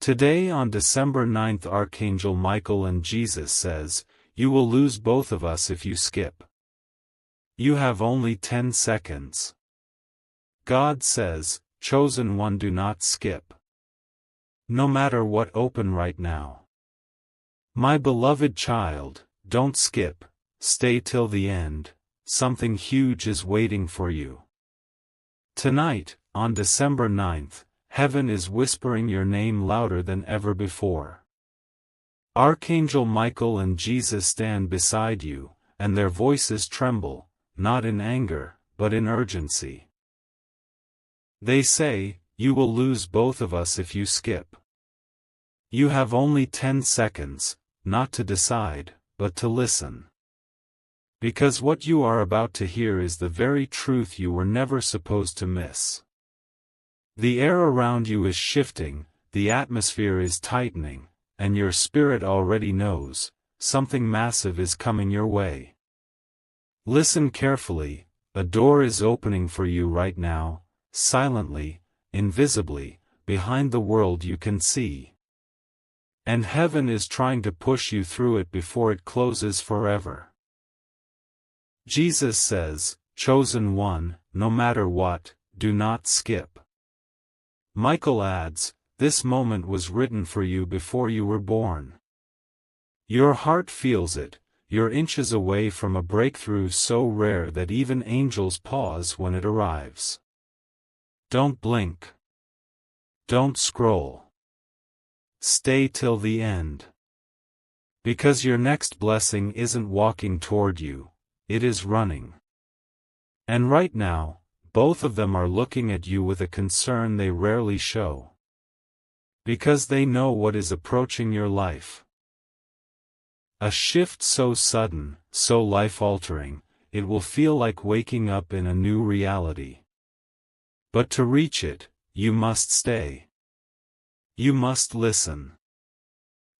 Today on December 9th, Archangel Michael and Jesus says, "You will lose both of us if you skip. You have only 10 seconds. God says, chosen one, do not skip. No matter what, open right now. My beloved child, don't skip, stay till the end, something huge is waiting for you." Tonight, on December 9th, heaven is whispering your name louder than ever before. Archangel Michael and Jesus stand beside you, and their voices tremble, not in anger, but in urgency. They say, "You will lose both of us if you skip. You have only 10 seconds, not to decide, but to listen. Because what you are about to hear is the very truth you were never supposed to miss." The air around you is shifting, the atmosphere is tightening, and your spirit already knows, something massive is coming your way. Listen carefully, a door is opening for you right now, silently, invisibly, behind the world you can see. And heaven is trying to push you through it before it closes forever. Jesus says, "Chosen one, no matter what, do not skip." Michael adds, "This moment was written for you before you were born. Your heart feels it, you're inches away from a breakthrough so rare that even angels pause when it arrives. Don't blink. Don't scroll. Stay till the end. Because your next blessing isn't walking toward you, it is running. And right now, both of them are looking at you with a concern they rarely show. Because they know what is approaching your life. A shift so sudden, so life-altering, it will feel like waking up in a new reality. But to reach it, you must stay. You must listen.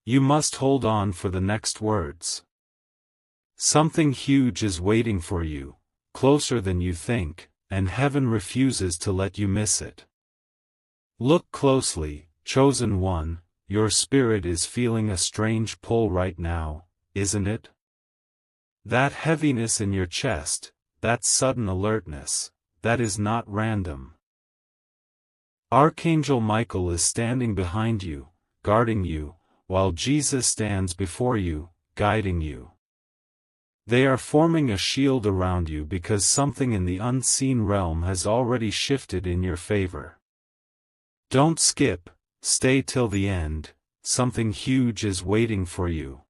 You must hold on for the next words. Something huge is waiting for you, closer than you think, and heaven refuses to let you miss it. Look closely, chosen one, your spirit is feeling a strange pull right now, isn't it? That heaviness in your chest, that sudden alertness, that is not random. Archangel Michael is standing behind you, guarding you, while Jesus stands before you, guiding you. They are forming a shield around you because something in the unseen realm has already shifted in your favor. Don't skip, stay till the end, something huge is waiting for you.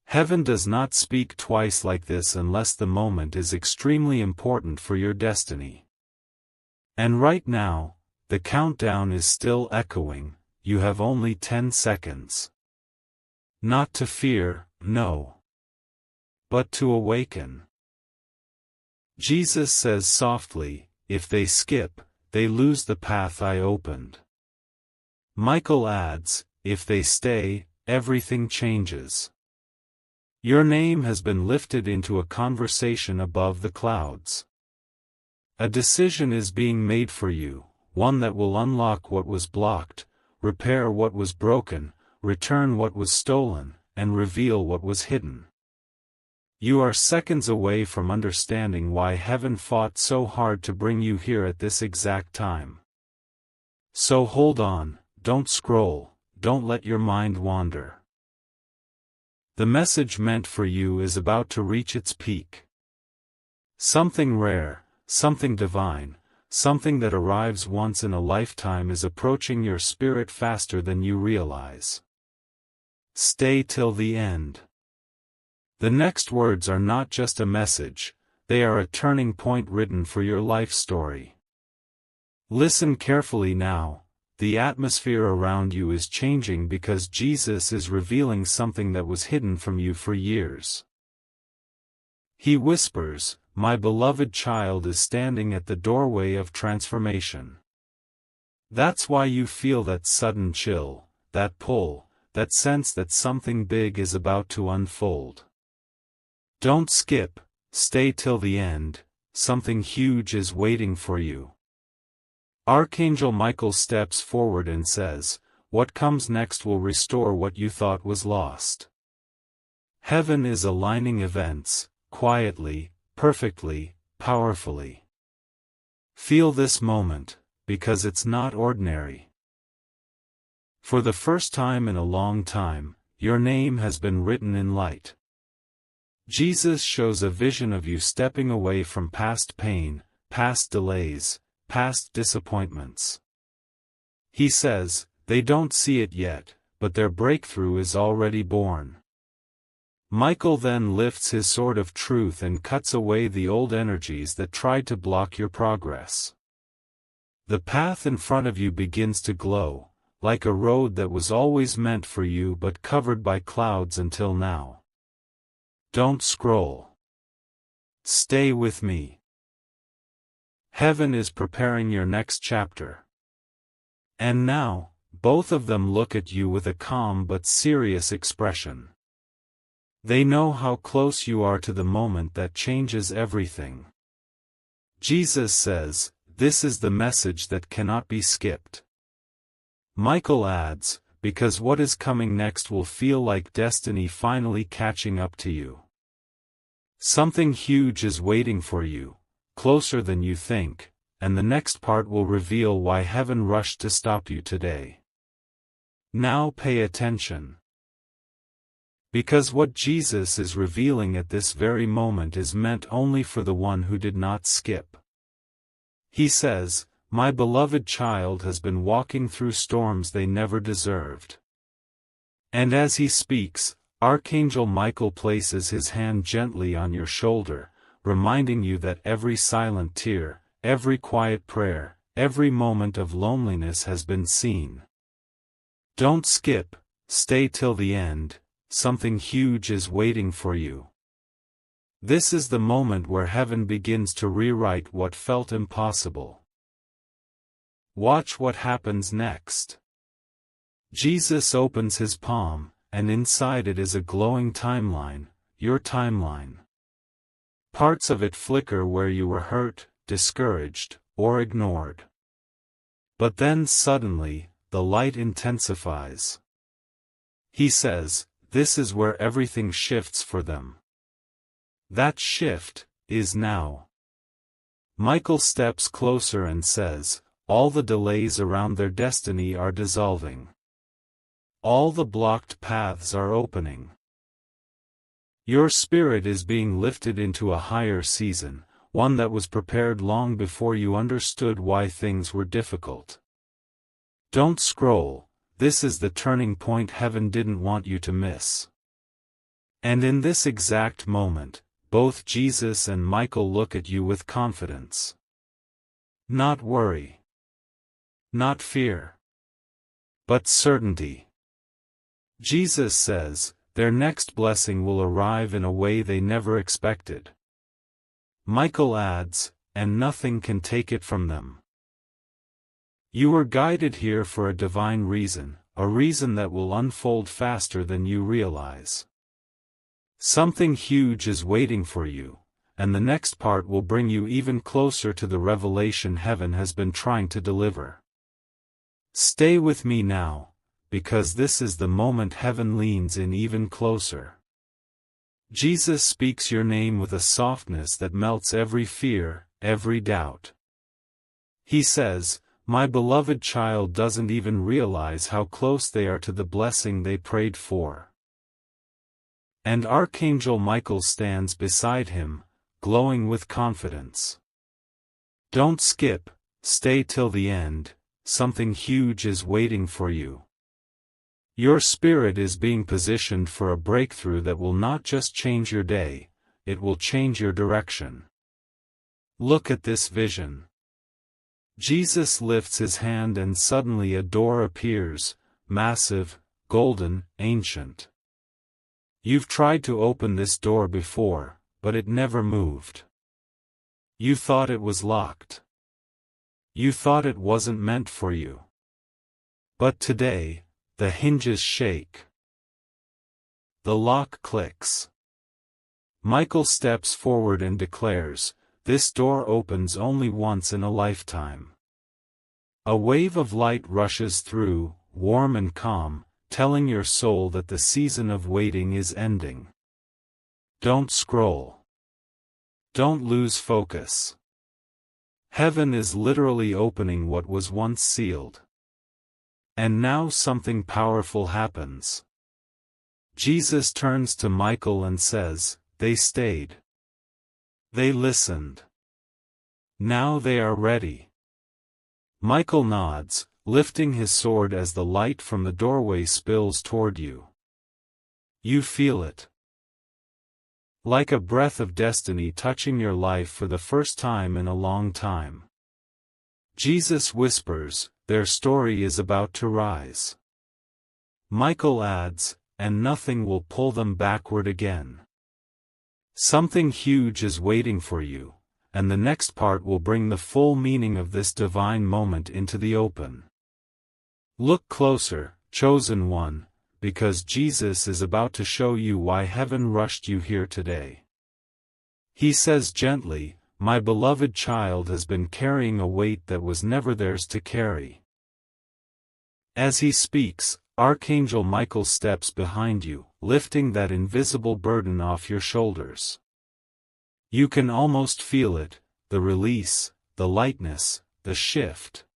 Heaven does not speak twice like this unless the moment is extremely important for your destiny. And right now, the countdown is still echoing, you have only 10 seconds. Not to fear, no. But to awaken. Jesus says softly, "If they skip, they lose the path I opened." Michael adds, "If they stay, everything changes. Your name has been lifted into a conversation above the clouds. A decision is being made for you, one that will unlock what was blocked, repair what was broken, return what was stolen, and reveal what was hidden. You are seconds away from understanding why heaven fought so hard to bring you here at this exact time. So hold on, don't scroll, don't let your mind wander. The message meant for you is about to reach its peak. Something rare, something divine, something that arrives once in a lifetime is approaching your spirit faster than you realize. Stay till the end. The next words are not just a message, they are a turning point written for your life story. Listen carefully now, the atmosphere around you is changing because Jesus is revealing something that was hidden from you for years. He whispers, "My beloved child is standing at the doorway of transformation." That's why you feel that sudden chill, that pull, that sense that something big is about to unfold. Don't skip, stay till the end, something huge is waiting for you. Archangel Michael steps forward and says, what comes next will restore what you thought was lost. Heaven is aligning events, quietly, perfectly, powerfully. Feel this moment, because it's not ordinary. For the first time in a long time, your name has been written in light. Jesus shows a vision of you stepping away from past pain, past delays, past disappointments. He says, they don't see it yet, but their breakthrough is already born. Michael then lifts his sword of truth and cuts away the old energies that tried to block your progress. The path in front of you begins to glow, like a road that was always meant for you but covered by clouds until now. Don't scroll. Stay with me. Heaven is preparing your next chapter. And now, both of them look at you with a calm but serious expression. They know how close you are to the moment that changes everything. Jesus says, this is the message that cannot be skipped. Michael adds, because what is coming next will feel like destiny finally catching up to you. Something huge is waiting for you, closer than you think, and the next part will reveal why heaven rushed to stop you today. Now pay attention. Because what Jesus is revealing at this very moment is meant only for the one who did not skip. He says, my beloved child has been walking through storms they never deserved. And as he speaks, Archangel Michael places his hand gently on your shoulder, reminding you that every silent tear, every quiet prayer, every moment of loneliness has been seen. Don't skip, stay till the end. Something huge is waiting for you. This is the moment where heaven begins to rewrite what felt impossible. Watch what happens next. Jesus opens his palm, and inside it is a glowing timeline, your timeline. Parts of it flicker where you were hurt, discouraged, or ignored. But then suddenly, the light intensifies. He says, this is where everything shifts for them. That shift is now. Michael steps closer and says, all the delays around their destiny are dissolving. All the blocked paths are opening. Your spirit is being lifted into a higher season, one that was prepared long before you understood why things were difficult. Don't scroll. This is the turning point heaven didn't want you to miss. And in this exact moment, both Jesus and Michael look at you with confidence. Not worry. Not fear. But certainty. Jesus says, their next blessing will arrive in a way they never expected. Michael adds, and nothing can take it from them. You were guided here for a divine reason, a reason that will unfold faster than you realize. Something huge is waiting for you, and the next part will bring you even closer to the revelation heaven has been trying to deliver. Stay with me now, because this is the moment heaven leans in even closer. Jesus speaks your name with a softness that melts every fear, every doubt. He says, my beloved child doesn't even realize how close they are to the blessing they prayed for. And Archangel Michael stands beside him, glowing with confidence. Don't skip, stay till the end, something huge is waiting for you. Your spirit is being positioned for a breakthrough that will not just change your day, it will change your direction. Look at this vision. Jesus lifts his hand and suddenly a door appears, massive, golden, ancient. You've tried to open this door before, but it never moved. You thought it was locked. You thought it wasn't meant for you. But today, the hinges shake. The lock clicks. Michael steps forward and declares, this door opens only once in a lifetime. A wave of light rushes through, warm and calm, telling your soul that the season of waiting is ending. Don't scroll. Don't lose focus. Heaven is literally opening what was once sealed. And now something powerful happens. Jesus turns to Michael and says, "They stayed. They listened. Now they are ready." Michael nods, lifting his sword as the light from the doorway spills toward you. You feel it. Like a breath of destiny touching your life for the first time in a long time. Jesus whispers, "Their story is about to rise." Michael adds, "And nothing will pull them backward again." Something huge is waiting for you, and the next part will bring the full meaning of this divine moment into the open. Look closer, chosen one, because Jesus is about to show you why heaven rushed you here today. He says gently, "My beloved child has been carrying a weight that was never theirs to carry." As he speaks, Archangel Michael steps behind you, lifting that invisible burden off your shoulders. You can almost feel it, the release, the lightness, the shift.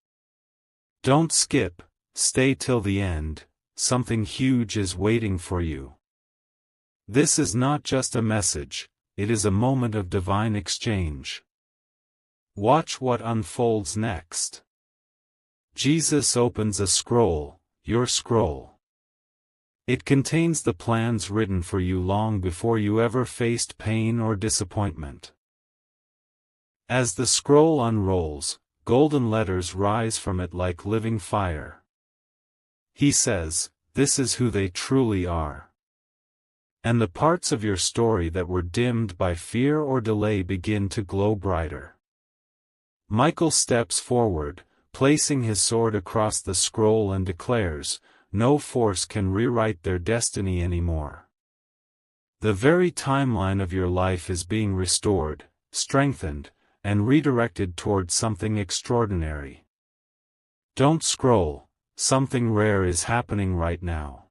Don't skip, stay till the end. Something huge is waiting for you. This is not just a message, it is a moment of divine exchange. Watch what unfolds next. Jesus opens a scroll, your scroll. It contains the plans written for you long before you ever faced pain or disappointment. As the scroll unrolls, golden letters rise from it like living fire. He says, "This is who they truly are." And the parts of your story that were dimmed by fear or delay begin to glow brighter. Michael steps forward, placing his sword across the scroll and declares, "No force can rewrite their destiny anymore." The very timeline of your life is being restored, strengthened, and redirected towards something extraordinary. Don't scroll. Something rare is happening right now.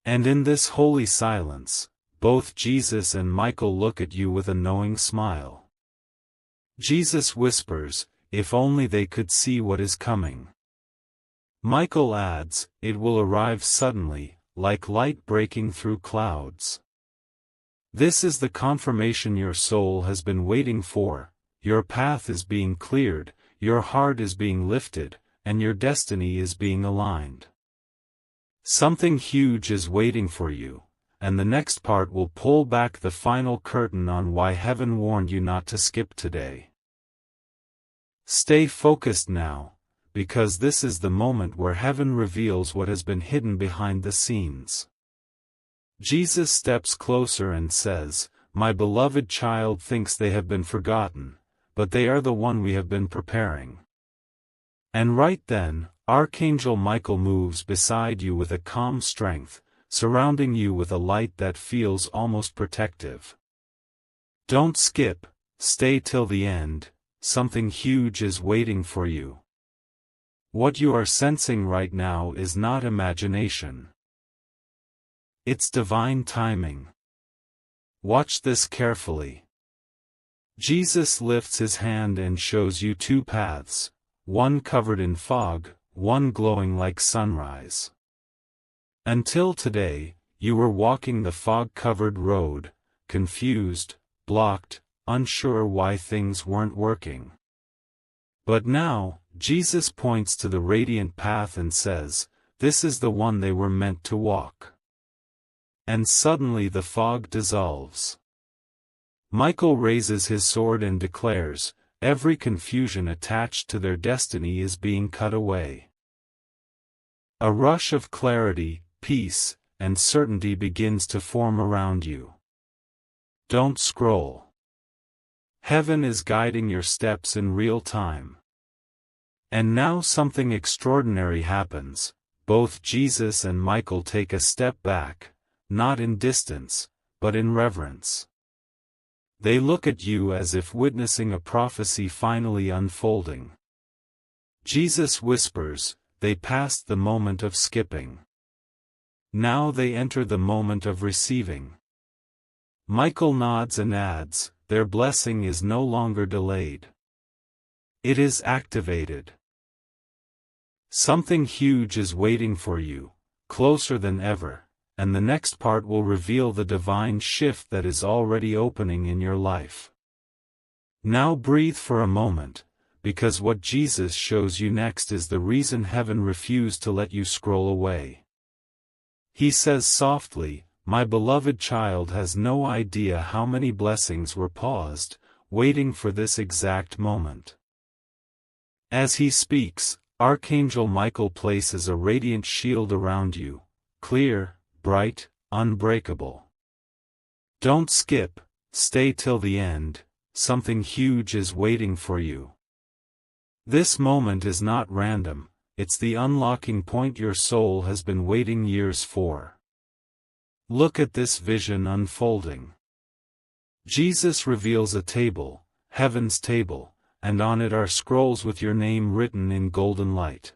And in this holy silence, both Jesus and Michael look at you with a knowing smile. Jesus whispers, "If only they could see what is coming." Michael adds, "It will arrive suddenly, like light breaking through clouds." This is the confirmation your soul has been waiting for. Your path is being cleared, your heart is being lifted, and your destiny is being aligned. Something huge is waiting for you, and the next part will pull back the final curtain on why heaven warned you not to skip today. Stay focused now, because this is the moment where heaven reveals what has been hidden behind the scenes. Jesus steps closer and says, "My beloved child thinks they have been forgotten, but they are the one we have been preparing." And right then, Archangel Michael moves beside you with a calm strength, surrounding you with a light that feels almost protective. Don't skip, stay till the end, something huge is waiting for you. What you are sensing right now is not imagination. It's divine timing. Watch this carefully. Jesus lifts his hand and shows you two paths, one covered in fog, one glowing like sunrise. Until today, you were walking the fog-covered road, confused, blocked, unsure why things weren't working. But now, Jesus points to the radiant path and says, "This is the one they were meant to walk." And suddenly the fog dissolves. Michael raises his sword and declares, "Every confusion attached to their destiny is being cut away." A rush of clarity, peace, and certainty begins to form around you. Don't scroll. Heaven is guiding your steps in real time. And now something extraordinary happens. Both Jesus and Michael take a step back, not in distance, but in reverence. They look at you as if witnessing a prophecy finally unfolding. Jesus whispers, they passed the moment of skipping. Now they enter the moment of receiving. Michael nods and adds, their blessing is no longer delayed. It is activated. Something huge is waiting for you, closer than ever, and the next part will reveal the divine shift that is already opening in your life. Now breathe for a moment, because what Jesus shows you next is the reason heaven refused to let you scroll away. He says softly, "My beloved child has no idea how many blessings were paused, waiting for this exact moment." As he speaks, Archangel Michael places a radiant shield around you, clear, bright, unbreakable. Don't skip, stay till the end, something huge is waiting for you. This moment is not random, it's the unlocking point your soul has been waiting years for. Look at this vision unfolding. Jesus reveals a table, heaven's table, and on it are scrolls with your name written in golden light.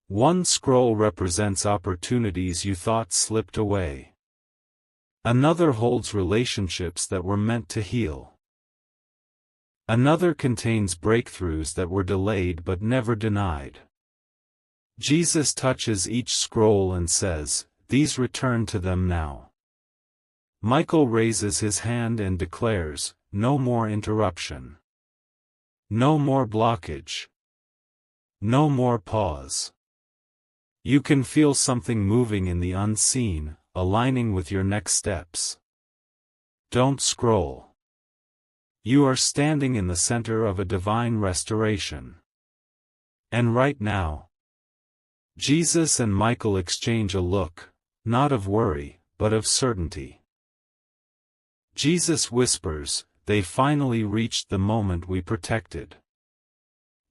One scroll represents opportunities you thought slipped away. Another holds relationships that were meant to heal. Another contains breakthroughs that were delayed but never denied. Jesus touches each scroll and says, "These return to them now." Michael raises his hand and declares, "No more interruption. No more blockage. No more pause." You can feel something moving in the unseen, aligning with your next steps. Don't scroll. You are standing in the center of a divine restoration. And right now, Jesus and Michael exchange a look, not of worry, but of certainty. Jesus whispers, "They finally reached the moment we protected."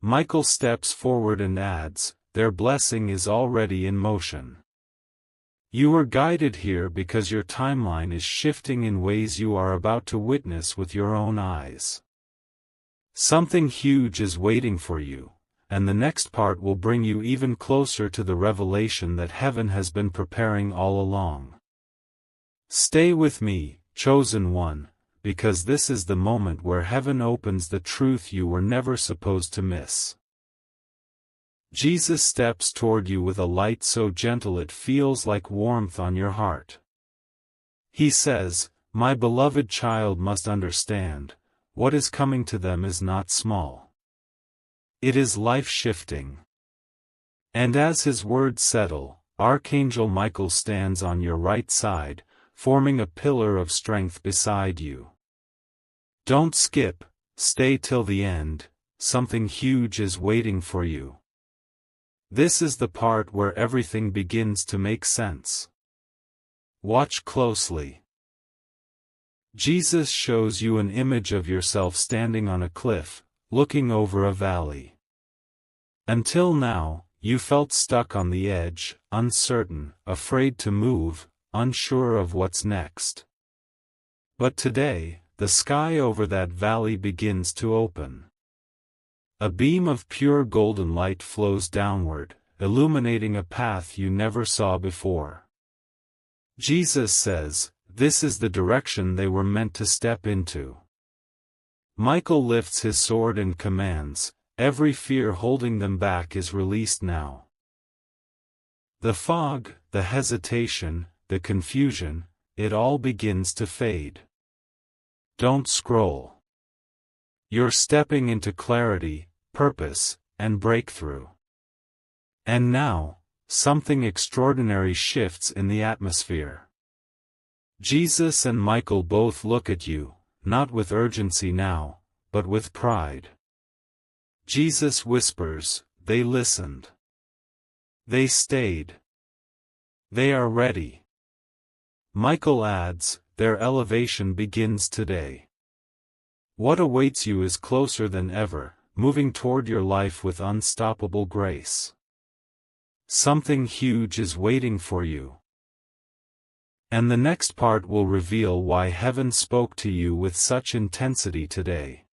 Michael steps forward and adds, "Their blessing is already in motion." You are guided here because your timeline is shifting in ways you are about to witness with your own eyes. Something huge is waiting for you, and the next part will bring you even closer to the revelation that heaven has been preparing all along. Stay with me, chosen one, because this is the moment where heaven opens the truth you were never supposed to miss. Jesus steps toward you with a light so gentle it feels like warmth on your heart. He says, "My beloved child must understand, what is coming to them is not small. It is life-shifting." And as his words settle, Archangel Michael stands on your right side, forming a pillar of strength beside you. Don't skip, stay till the end, something huge is waiting for you. This is the part where everything begins to make sense. Watch closely. Jesus shows you an image of yourself standing on a cliff, looking over a valley. Until now, you felt stuck on the edge, uncertain, afraid to move, unsure of what's next. But today, the sky over that valley begins to open. A beam of pure golden light flows downward, illuminating a path you never saw before. Jesus says, "This is the direction they were meant to step into." Michael lifts his sword and commands, every fear holding them back is released now. The fog, the hesitation, the confusion, it all begins to fade. Don't scroll. You're stepping into clarity, purpose, and breakthrough. And now, something extraordinary shifts in the atmosphere. Jesus and Michael both look at you, not with urgency now, but with pride. Jesus whispers, "They listened. They stayed. They are ready." Michael adds, "Their elevation begins today. What awaits you is closer than ever, moving toward your life with unstoppable grace. Something huge is waiting for you." And the next part will reveal why heaven spoke to you with such intensity today.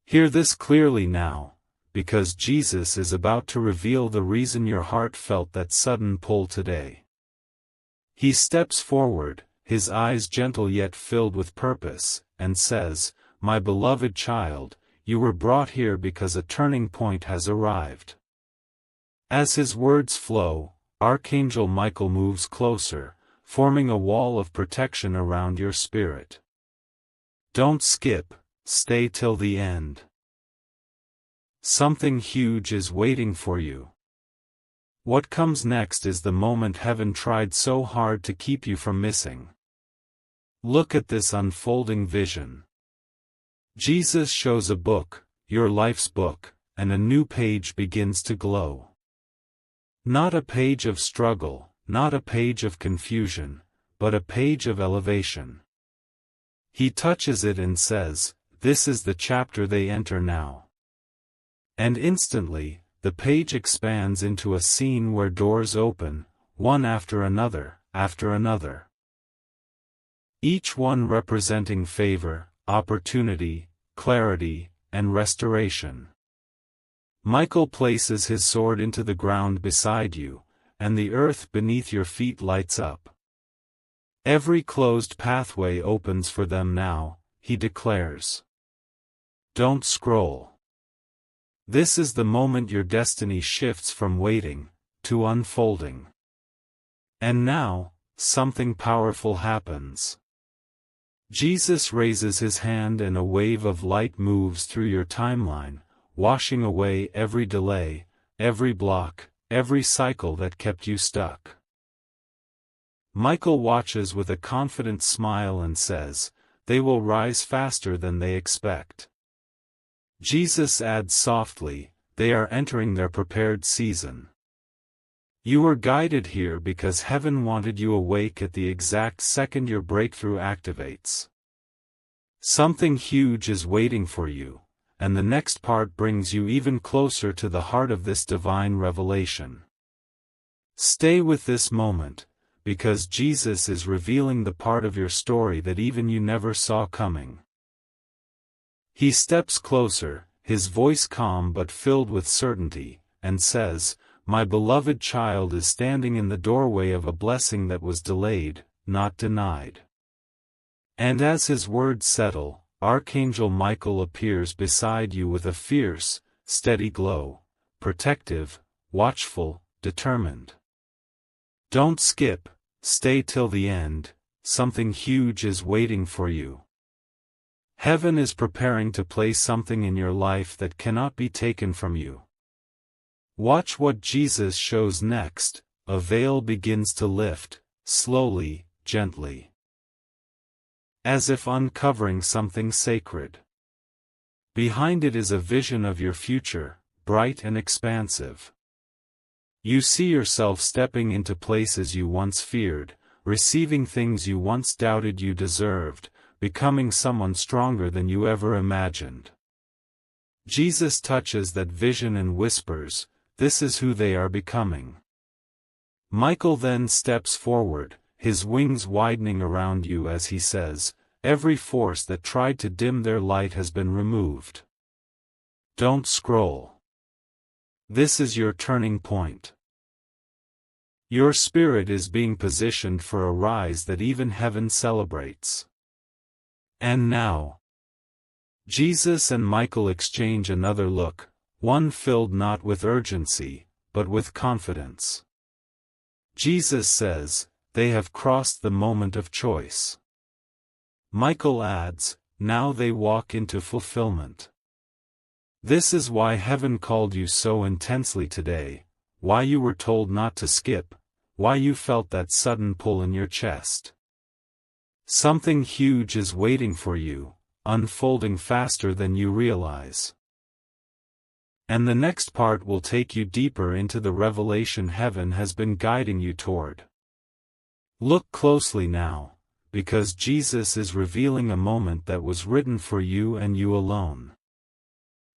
Hear this clearly now, because Jesus is about to reveal the reason your heart felt that sudden pull today. He steps forward, his eyes gentle yet filled with purpose, and says, "My beloved child, you were brought here because a turning point has arrived." As his words flow, Archangel Michael moves closer, forming a wall of protection around your spirit. Don't skip, stay till the end. Something huge is waiting for you. What comes next is the moment heaven tried so hard to keep you from missing. Look at this unfolding vision. Jesus shows a book, your life's book, and a new page begins to glow. Not a page of struggle, not a page of confusion, but a page of elevation. He touches it and says, "This is the chapter they enter now." And instantly, the page expands into a scene where doors open, one after another, after another. Each one representing favor, opportunity, clarity, and restoration. Michael places his sword into the ground beside you, and the earth beneath your feet lights up. Every closed pathway opens for them now, he declares. Don't scroll. This is the moment your destiny shifts from waiting to unfolding. And now, something powerful happens. Jesus raises his hand and a wave of light moves through your timeline, washing away every delay, every block, every cycle that kept you stuck. Michael watches with a confident smile and says, "They will rise faster than they expect." Jesus adds softly, "They are entering their prepared season." You were guided here because heaven wanted you awake at the exact second your breakthrough activates. Something huge is waiting for you, and the next part brings you even closer to the heart of this divine revelation. Stay with this moment, because Jesus is revealing the part of your story that even you never saw coming. He steps closer, his voice calm but filled with certainty, and says, "My beloved child is standing in the doorway of a blessing that was delayed, not denied." And as his words settle, Archangel Michael appears beside you with a fierce, steady glow, protective, watchful, determined. Don't skip, stay till the end, something huge is waiting for you. Heaven is preparing to place something in your life that cannot be taken from you. Watch what Jesus shows next. A veil begins to lift, slowly, gently. As if uncovering something sacred. Behind it is a vision of your future, bright and expansive. You see yourself stepping into places you once feared, receiving things you once doubted you deserved, becoming someone stronger than you ever imagined. Jesus touches that vision and whispers, "This is who they are becoming." Michael then steps forward, his wings widening around you as he says, "Every force that tried to dim their light has been removed. Don't scroll. This is your turning point. Your spirit is being positioned for a rise that even heaven celebrates." And now, Jesus and Michael exchange another look, one filled not with urgency, but with confidence. Jesus says, "They have crossed the moment of choice." Michael adds, "Now they walk into fulfillment." This is why heaven called you so intensely today, why you were told not to skip, why you felt that sudden pull in your chest. Something huge is waiting for you, unfolding faster than you realize. And the next part will take you deeper into the revelation heaven has been guiding you toward. Look closely now, because Jesus is revealing a moment that was written for you and you alone.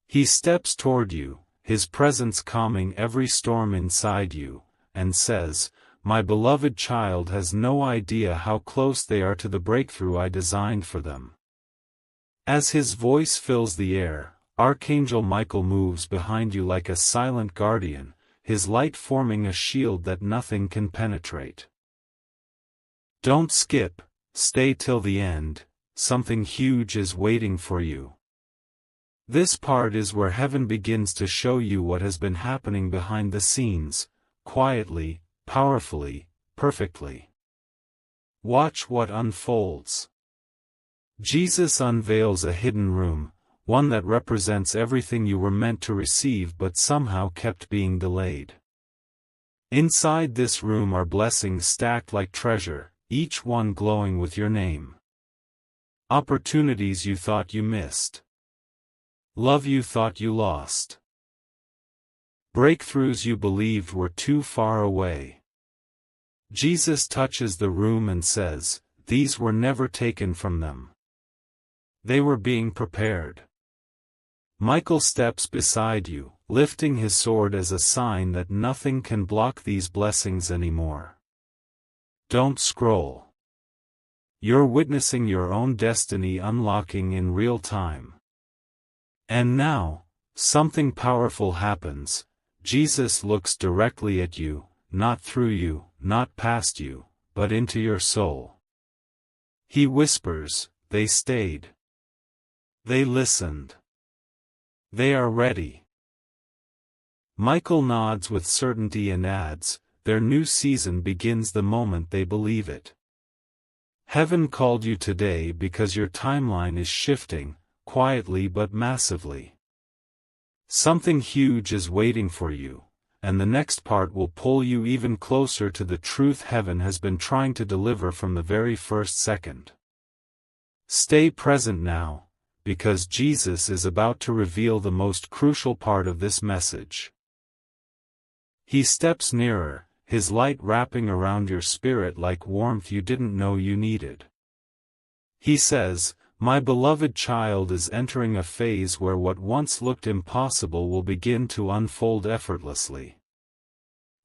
He steps toward you, his presence calming every storm inside you, and says, "My beloved child has no idea how close they are to the breakthrough I designed for them." As his voice fills the air, Archangel Michael moves behind you like a silent guardian, his light forming a shield that nothing can penetrate. Don't skip, stay till the end, something huge is waiting for you. This part is where heaven begins to show you what has been happening behind the scenes, quietly, powerfully, perfectly. Watch what unfolds. Jesus unveils a hidden room, one that represents everything you were meant to receive but somehow kept being delayed. Inside this room are blessings stacked like treasure, each one glowing with your name. Opportunities you thought you missed. Love you thought you lost. Breakthroughs you believed were too far away. Jesus touches the room and says, "These were never taken from them. They were being prepared." Michael steps beside you, lifting his sword as a sign that nothing can block these blessings anymore. Don't scroll. You're witnessing your own destiny unlocking in real time. And now, something powerful happens. Jesus looks directly at you, not through you, not past you, but into your soul. He whispers, "They stayed. They listened. They are ready." Michael nods with certainty and adds, "Their new season begins the moment they believe it." Heaven called you today because your timeline is shifting, quietly but massively. Something huge is waiting for you, and the next part will pull you even closer to the truth heaven has been trying to deliver from the very first second. Stay present now, because Jesus is about to reveal the most crucial part of this message. He steps nearer, his light wrapping around your spirit like warmth you didn't know you needed. He says, "My beloved child is entering a phase where what once looked impossible will begin to unfold effortlessly."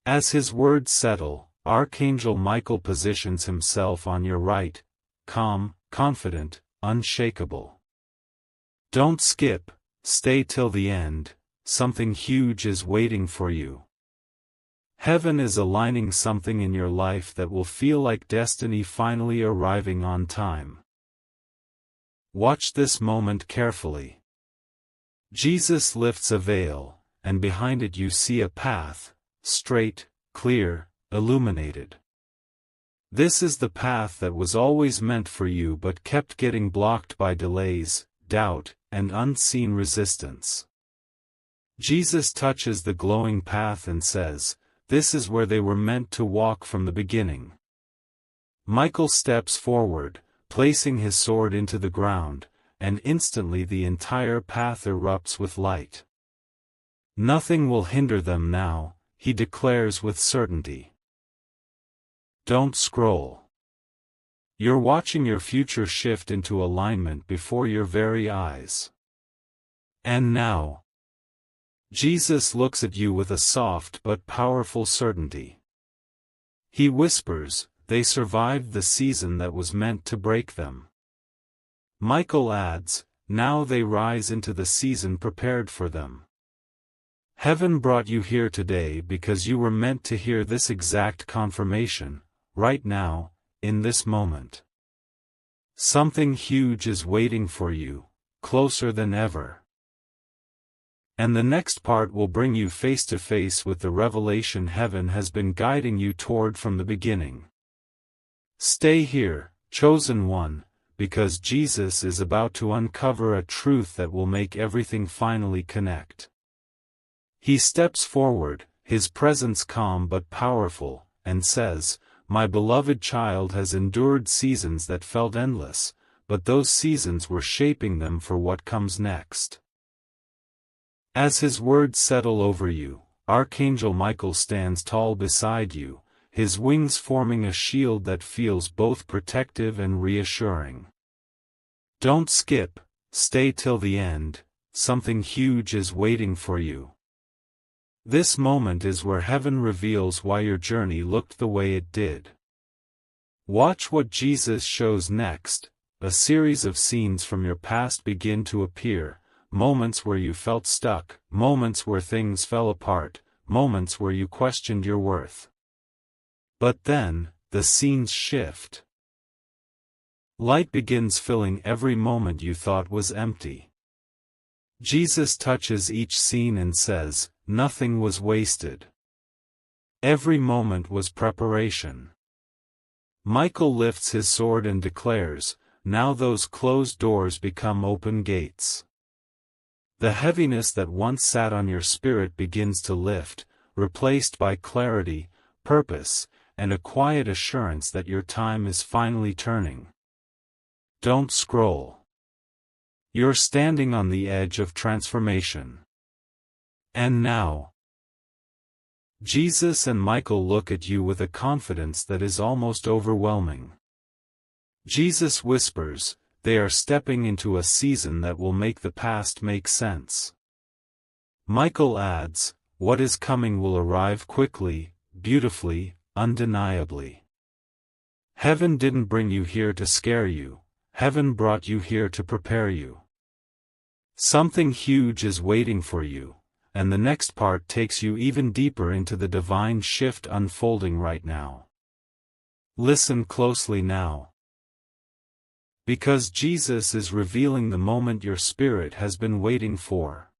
As his words settle, Archangel Michael positions himself on your right, calm, confident, unshakable. Don't skip, stay till the end, something huge is waiting for you. Heaven is aligning something in your life that will feel like destiny finally arriving on time. Watch this moment carefully. Jesus lifts a veil, and behind it you see a path, straight, clear, illuminated. This is the path that was always meant for you but kept getting blocked by delays, doubt, and unseen resistance. Jesus touches the glowing path and says, "This is where they were meant to walk from the beginning." Michael steps forward, placing his sword into the ground, and instantly the entire path erupts with light. Nothing will hinder them now, he declares with certainty. Don't scroll. You're watching your future shift into alignment before your very eyes. And now, Jesus looks at you with a soft but powerful certainty. He whispers, "They survived the season that was meant to break them." Michael adds, "Now they rise into the season prepared for them." Heaven brought you here today because you were meant to hear this exact confirmation, right now, in this moment. Something huge is waiting for you, closer than ever. And the next part will bring you face to face with the revelation heaven has been guiding you toward from the beginning. Stay here, chosen one, because Jesus is about to uncover a truth that will make everything finally connect. He steps forward, his presence calm but powerful, and says, "My beloved child has endured seasons that felt endless, but those seasons were shaping them for what comes next." As his words settle over you, Archangel Michael stands tall beside you, his wings forming a shield that feels both protective and reassuring. Don't skip, stay till the end, something huge is waiting for you. This moment is where heaven reveals why your journey looked the way it did. Watch what Jesus shows next. A series of scenes from your past begin to appear, moments where you felt stuck, moments where things fell apart, moments where you questioned your worth. But then, the scenes shift. Light begins filling every moment you thought was empty. Jesus touches each scene and says, nothing was wasted. Every moment was preparation. Michael lifts his sword and declares, now those closed doors become open gates. The heaviness that once sat on your spirit begins to lift, replaced by clarity, purpose, and a quiet assurance that your time is finally turning. Don't scroll. You're standing on the edge of transformation. And now, Jesus and Michael look at you with a confidence that is almost overwhelming. Jesus whispers, they are stepping into a season that will make the past make sense. Michael adds, what is coming will arrive quickly, beautifully, undeniably. Heaven didn't bring you here to scare you. Heaven brought you here to prepare you. Something huge is waiting for you, and the next part takes you even deeper into the divine shift unfolding right now. Listen closely now. Because Jesus is revealing the moment your spirit has been waiting for.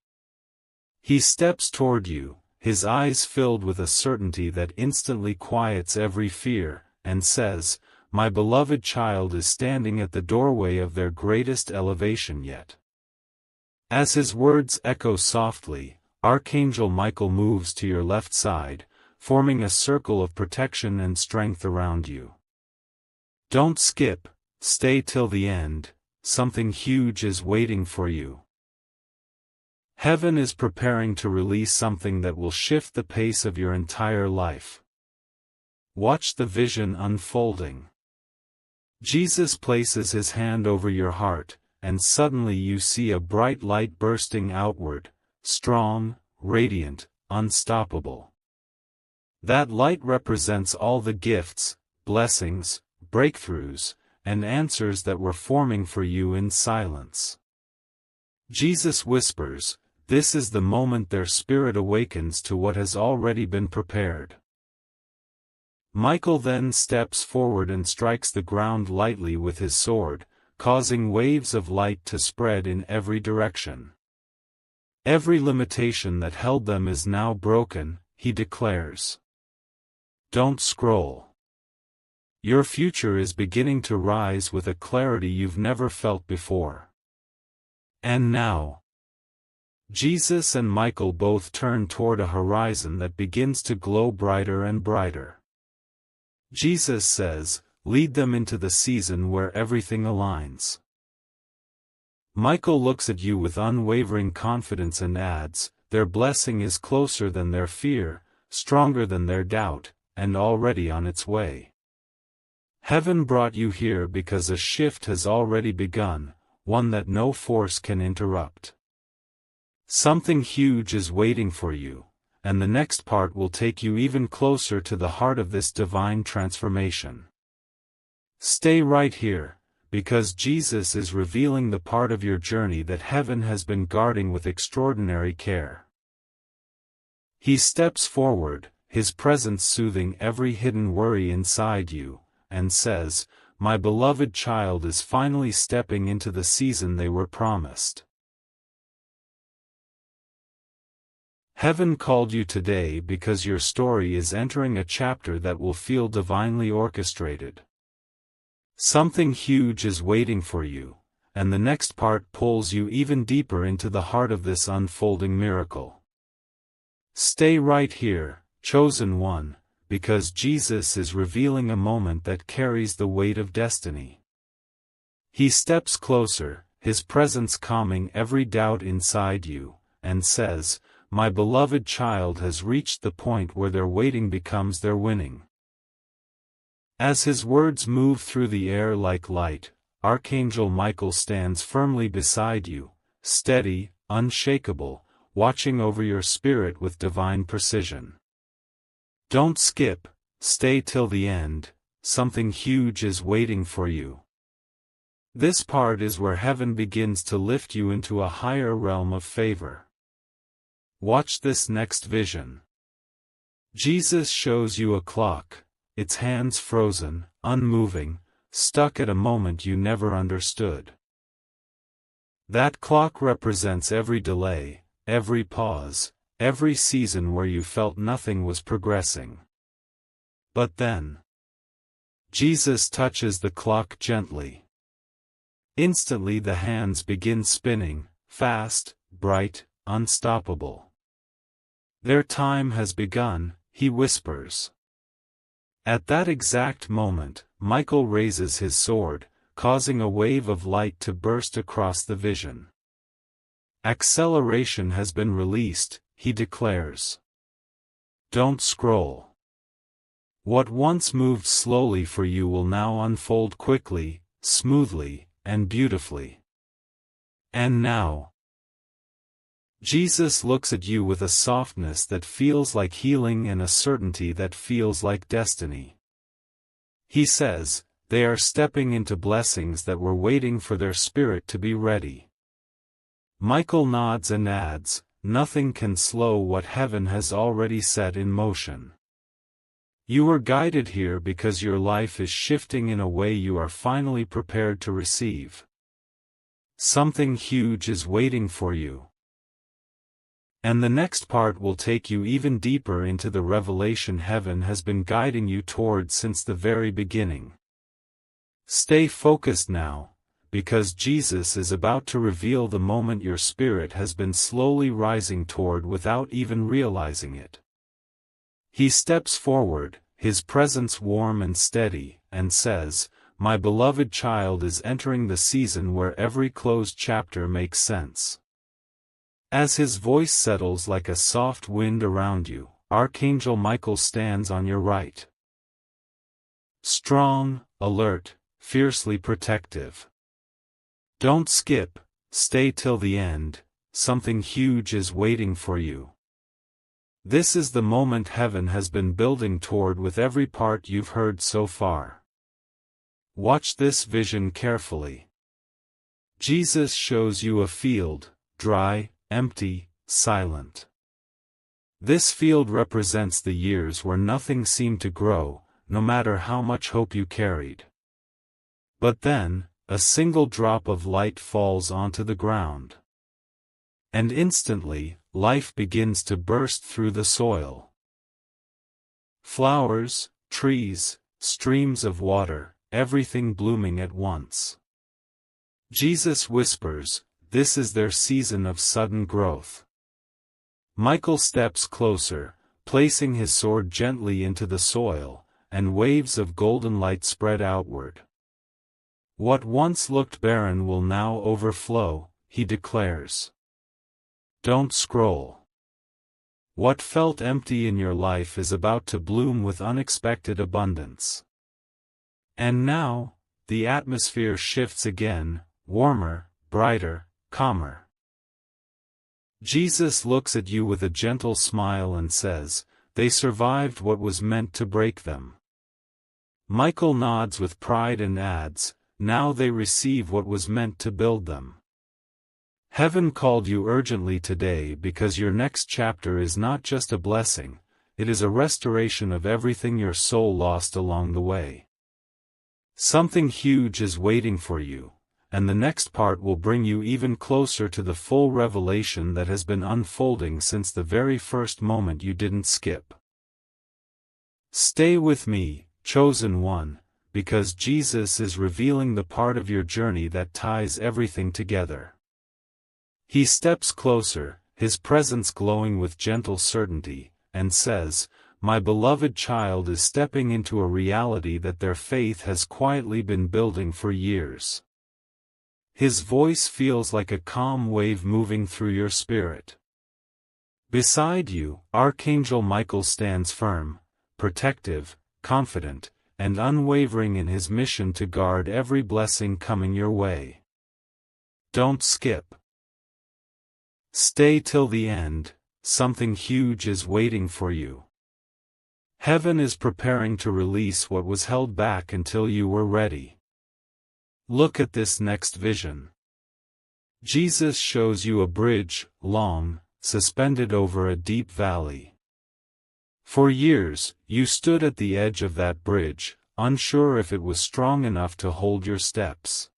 He steps toward you, his eyes filled with a certainty that instantly quiets every fear, and says, my beloved child is standing at the doorway of their greatest elevation yet. As his words echo softly, Archangel Michael moves to your left side, forming a circle of protection and strength around you. Don't skip, stay till the end, something huge is waiting for you. Heaven is preparing to release something that will shift the pace of your entire life. Watch the vision unfolding. Jesus places his hand over your heart, and suddenly you see a bright light bursting outward, strong, radiant, unstoppable. That light represents all the gifts, blessings, breakthroughs, and answers that were forming for you in silence. Jesus whispers, this is the moment their spirit awakens to what has already been prepared. Michael then steps forward and strikes the ground lightly with his sword, causing waves of light to spread in every direction. Every limitation that held them is now broken, he declares. Don't scroll. Your future is beginning to rise with a clarity you've never felt before. And now, Jesus and Michael both turn toward a horizon that begins to glow brighter and brighter. Jesus says, lead them into the season where everything aligns. Michael looks at you with unwavering confidence and adds, their blessing is closer than their fear, stronger than their doubt, and already on its way. Heaven brought you here because a shift has already begun, one that no force can interrupt. Something huge is waiting for you, and the next part will take you even closer to the heart of this divine transformation. Stay right here, because Jesus is revealing the part of your journey that heaven has been guarding with extraordinary care. He steps forward, his presence soothing every hidden worry inside you, and says, my beloved child is finally stepping into the season they were promised. Heaven called you today because your story is entering a chapter that will feel divinely orchestrated. Something huge is waiting for you, and the next part pulls you even deeper into the heart of this unfolding miracle. Stay right here, chosen one, because Jesus is revealing a moment that carries the weight of destiny. He steps closer, his presence calming every doubt inside you, and says, my beloved child has reached the point where their waiting becomes their winning. As his words move through the air like light, Archangel Michael stands firmly beside you, steady, unshakable, watching over your spirit with divine precision. Don't skip, stay till the end, something huge is waiting for you. This part is where heaven begins to lift you into a higher realm of favor. Watch this next vision. Jesus shows you a clock, its hands frozen, unmoving, stuck at a moment you never understood. That clock represents every delay, every pause, every season where you felt nothing was progressing. But then, Jesus touches the clock gently. Instantly the hands begin spinning, fast, bright, unstoppable. Their time has begun, he whispers. At that exact moment, Michael raises his sword, causing a wave of light to burst across the vision. Acceleration has been released, he declares. Don't scroll. What once moved slowly for you will now unfold quickly, smoothly, and beautifully. And now, Jesus looks at you with a softness that feels like healing and a certainty that feels like destiny. He says, they are stepping into blessings that were waiting for their spirit to be ready. Michael nods and adds, nothing can slow what heaven has already set in motion. You were guided here because your life is shifting in a way you are finally prepared to receive. Something huge is waiting for you. And the next part will take you even deeper into the revelation heaven has been guiding you toward since the very beginning. Stay focused now, because Jesus is about to reveal the moment your spirit has been slowly rising toward without even realizing it. He steps forward, his presence warm and steady, and says, "My beloved child is entering the season where every closed chapter makes sense." As his voice settles like a soft wind around you, Archangel Michael stands on your right. Strong, alert, fiercely protective. Don't skip, stay till the end, something huge is waiting for you. This is the moment heaven has been building toward with every part you've heard so far. Watch this vision carefully. Jesus shows you a field, dry, empty, silent. This field represents the years where nothing seemed to grow, no matter how much hope you carried. But then, a single drop of light falls onto the ground. And instantly, life begins to burst through the soil. Flowers, trees, streams of water, everything blooming at once. Jesus whispers, this is their season of sudden growth. Michael steps closer, placing his sword gently into the soil, and waves of golden light spread outward. What once looked barren will now overflow, he declares. Don't scroll. What felt empty in your life is about to bloom with unexpected abundance. And now, the atmosphere shifts again, warmer, brighter, calmer. Jesus looks at you with a gentle smile and says, they survived what was meant to break them. Michael nods with pride and adds, now they receive what was meant to build them. Heaven called you urgently today because your next chapter is not just a blessing, it is a restoration of everything your soul lost along the way. Something huge is waiting for you, and the next part will bring you even closer to the full revelation that has been unfolding since the very first moment you didn't skip. Stay with me, chosen one, because Jesus is revealing the part of your journey that ties everything together. He steps closer, his presence glowing with gentle certainty, and says, my beloved child is stepping into a reality that their faith has quietly been building for years. His voice feels like a calm wave moving through your spirit. Beside you, Archangel Michael stands firm, protective, confident, and unwavering in his mission to guard every blessing coming your way. Don't skip. Stay till the end, something huge is waiting for you. Heaven is preparing to release what was held back until you were ready. Look at this next vision. Jesus shows you a bridge, long, suspended over a deep valley. For years, you stood at the edge of that bridge, unsure if it was strong enough to hold your steps.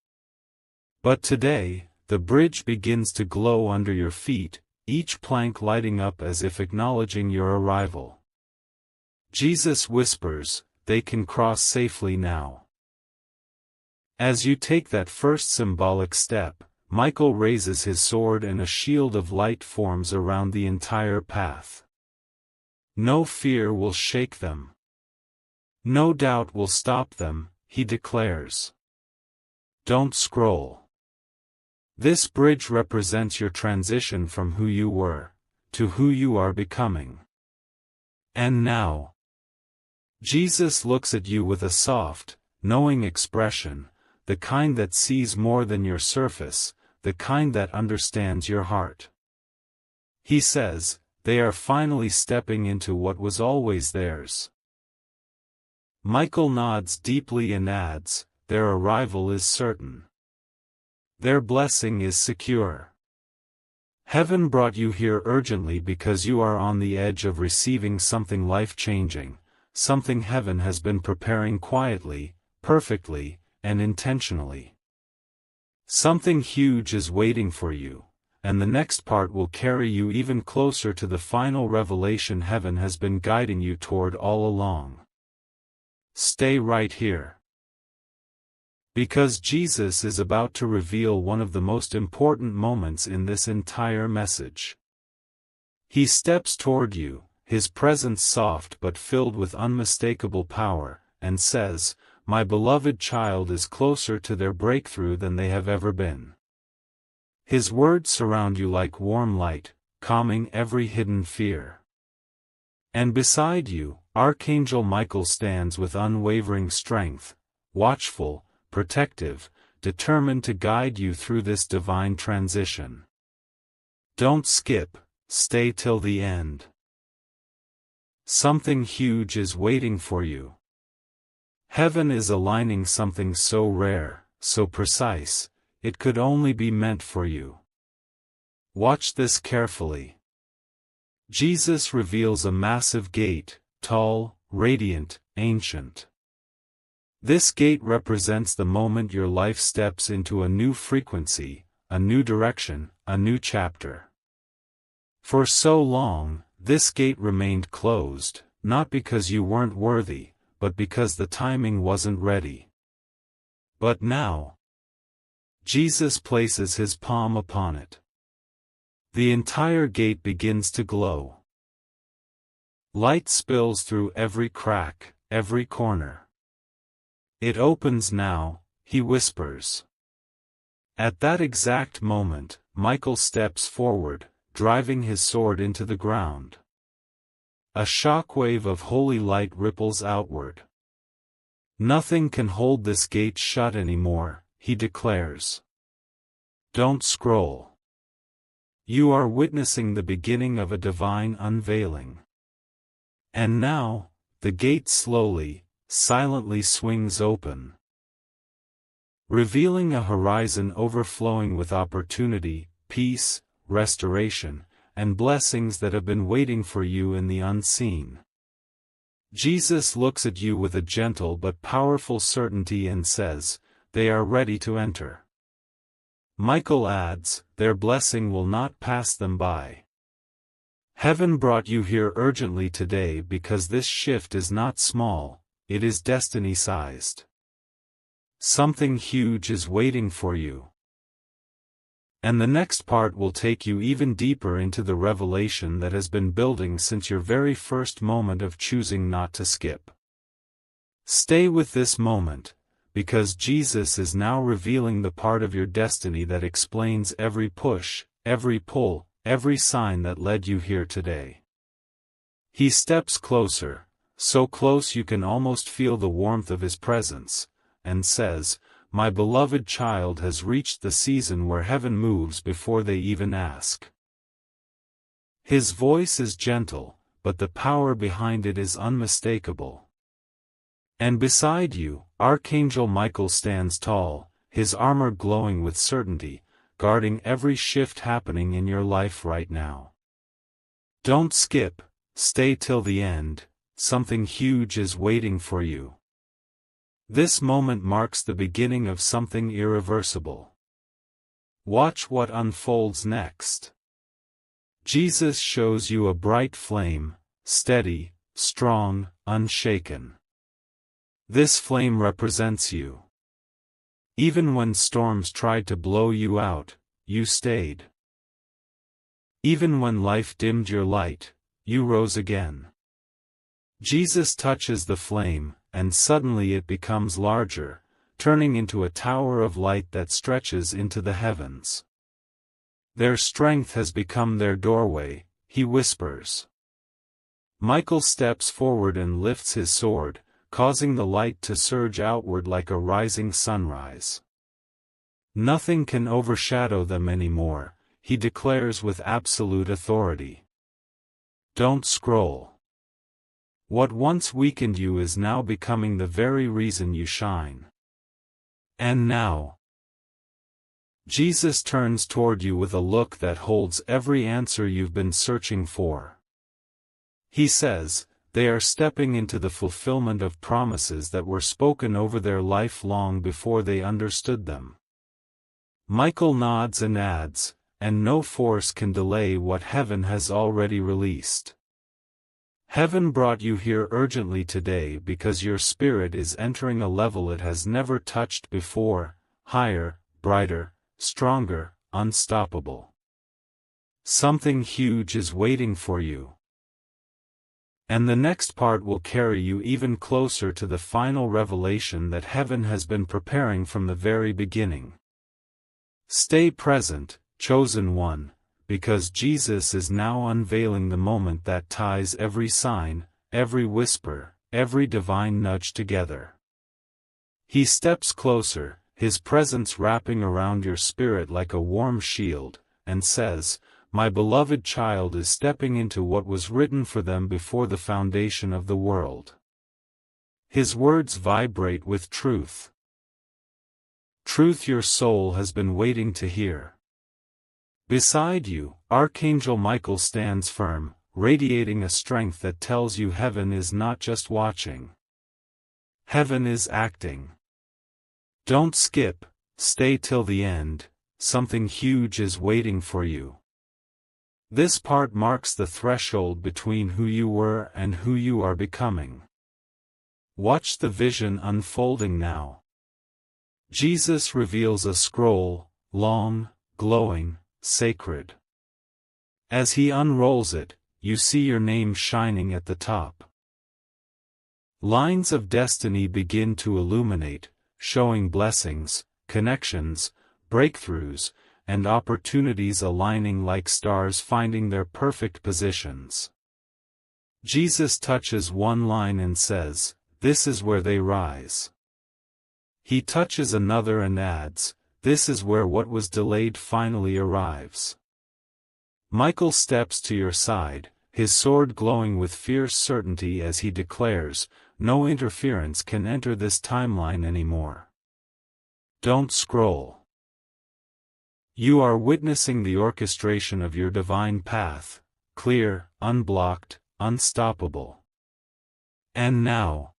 But today, the bridge begins to glow under your feet, each plank lighting up as if acknowledging your arrival. Jesus whispers, "They can cross safely now." As you take that first symbolic step, Michael raises his sword and a shield of light forms around the entire path. No fear will shake them. No doubt will stop them, he declares. Don't scroll. This bridge represents your transition from who you were, to who you are becoming. And now, Jesus looks at you with a soft, knowing expression, the kind that sees more than your surface, the kind that understands your heart. He says, they are finally stepping into what was always theirs. Michael nods deeply and adds, their arrival is certain. Their blessing is secure. Heaven brought you here urgently because you are on the edge of receiving something life-changing, something heaven has been preparing quietly, perfectly, and intentionally. Something huge is waiting for you, and the next part will carry you even closer to the final revelation heaven has been guiding you toward all along. Stay right here. Because Jesus is about to reveal one of the most important moments in this entire message. He steps toward you, his presence soft but filled with unmistakable power, and says, "My beloved child is closer to their breakthrough than they have ever been." His words surround you like warm light, calming every hidden fear. And beside you, Archangel Michael stands with unwavering strength, watchful, protective, determined to guide you through this divine transition. Don't skip, stay till the end. Something huge is waiting for you. Heaven is aligning something so rare, so precise, it could only be meant for you. Watch this carefully. Jesus reveals a massive gate, tall, radiant, ancient. This gate represents the moment your life steps into a new frequency, a new direction, a new chapter. For so long, this gate remained closed, not because you weren't worthy, but because the timing wasn't ready. But now, Jesus places his palm upon it. The entire gate begins to glow. Light spills through every crack, every corner. It opens now, he whispers. At that exact moment, Michael steps forward, driving his sword into the ground. A shockwave of holy light ripples outward. Nothing can hold this gate shut anymore, he declares. Don't scroll. You are witnessing the beginning of a divine unveiling. And now, the gate slowly, silently swings open, revealing a horizon overflowing with opportunity, peace, restoration, and blessings that have been waiting for you in the unseen. Jesus looks at you with a gentle but powerful certainty and says, "They are ready to enter." Michael adds, "Their blessing will not pass them by." Heaven brought you here urgently today because this shift is not small, it is destiny-sized. Something huge is waiting for you. And the next part will take you even deeper into the revelation that has been building since your very first moment of choosing not to skip. Stay with this moment, because Jesus is now revealing the part of your destiny that explains every push, every pull, every sign that led you here today. He steps closer, so close you can almost feel the warmth of his presence, and says, "My beloved child has reached the season where heaven moves before they even ask." His voice is gentle, but the power behind it is unmistakable. And beside you, Archangel Michael stands tall, his armor glowing with certainty, guarding every shift happening in your life right now. Don't skip, stay till the end, something huge is waiting for you. This moment marks the beginning of something irreversible. Watch what unfolds next. Jesus shows you a bright flame, steady, strong, unshaken. This flame represents you. Even when storms tried to blow you out, you stayed. Even when life dimmed your light, you rose again. Jesus touches the flame, and suddenly it becomes larger, turning into a tower of light that stretches into the heavens. Their strength has become their doorway, he whispers. Michael steps forward and lifts his sword, causing the light to surge outward like a rising sunrise. Nothing can overshadow them anymore, he declares with absolute authority. Don't scroll. What once weakened you is now becoming the very reason you shine. And now, Jesus turns toward you with a look that holds every answer you've been searching for. He says, they are stepping into the fulfillment of promises that were spoken over their life long before they understood them. Michael nods and adds, and no force can delay what heaven has already released. Heaven brought you here urgently today because your spirit is entering a level it has never touched before, higher, brighter, stronger, unstoppable. Something huge is waiting for you. And the next part will carry you even closer to the final revelation that heaven has been preparing from the very beginning. Stay present, chosen one, because Jesus is now unveiling the moment that ties every sign, every whisper, every divine nudge together. He steps closer, his presence wrapping around your spirit like a warm shield, and says, "My beloved child is stepping into what was written for them before the foundation of the world." His words vibrate with truth. Truth your soul has been waiting to hear. Beside you, Archangel Michael stands firm, radiating a strength that tells you heaven is not just watching. Heaven is acting. Don't skip, stay till the end, something huge is waiting for you. This part marks the threshold between who you were and who you are becoming. Watch the vision unfolding now. Jesus reveals a scroll, long, glowing, sacred. As he unrolls it, you see your name shining at the top. Lines of destiny begin to illuminate, showing blessings, connections, breakthroughs, and opportunities aligning like stars finding their perfect positions. Jesus touches one line and says, "This is where they rise." He touches another and adds, "This is where what was delayed finally arrives." Michael steps to your side, his sword glowing with fierce certainty as he declares, "No interference can enter this timeline anymore." Don't scroll. You are witnessing the orchestration of your divine path, clear, unblocked, unstoppable. And now,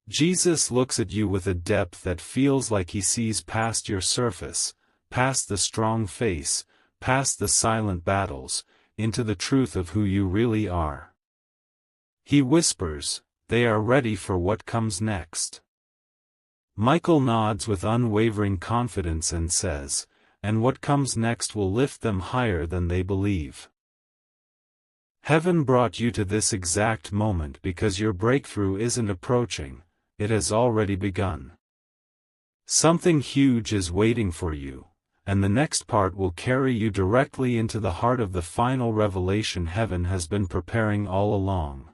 Jesus looks at you with a depth that feels like he sees past your surface, past the strong face, past the silent battles, into the truth of who you really are. He whispers, "They are ready for what comes next." Michael nods with unwavering confidence and says, "And what comes next will lift them higher than they believe." Heaven brought you to this exact moment because your breakthrough isn't approaching, it has already begun. Something huge is waiting for you, and the next part will carry you directly into the heart of the final revelation heaven has been preparing all along.